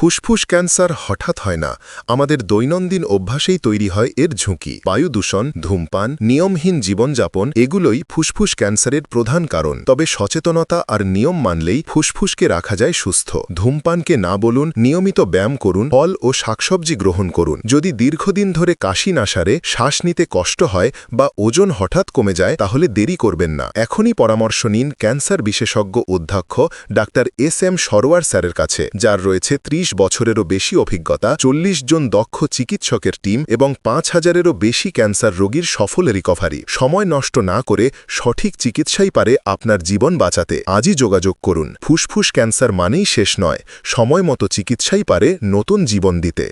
ফুসফুস ক্যান্সার হঠাৎ হয় না, আমাদের দৈনন্দিন অভ্যাসেই তৈরি হয় এর ঝুঁকি। বায়ু দূষণ, ধূমপান, নিয়মহীন জীবনযাপন এগুলোই ফুসফুস ক্যান্সারের প্রধান কারণ। তবে সচেতনতা আর নিয়ম মানলেই ফুসফুসকে রাখা যায় সুস্থ। ধূমপানকে না বলুন, নিয়মিত ব্যায়াম করুন, ফল ও শাকসবজি গ্রহণ করুন। যদি দীর্ঘদিন ধরে কাশি না সারে, শ্বাস নিতে কষ্ট হয় বা ওজন হঠাৎ কমে যায়, তাহলে দেরি করবেন না। এখনই পরামর্শ নিন ক্যান্সার বিশেষজ্ঞ অধ্যক্ষ ডাক্তার SM সরোয়ার স্যারের কাছে, যার রয়েছে 30 বছরেরও বেশি অভিজ্ঞতা, 40 জন দক্ষ চিকিৎসকের টিম এবং 5000-এরও বেশি ক্যান্সার রোগীর সফল রিকভারি। সময় নষ্ট না করে সঠিক চিকিৎসাই পারে আপনার জীবন বাঁচাতে। আজই যোগাযোগ করুন। ফুসফুস ক্যান্সার মানেই শেষ নয়, সময় মতো চিকিৎসাই পারে নতুন জীবন দিতে।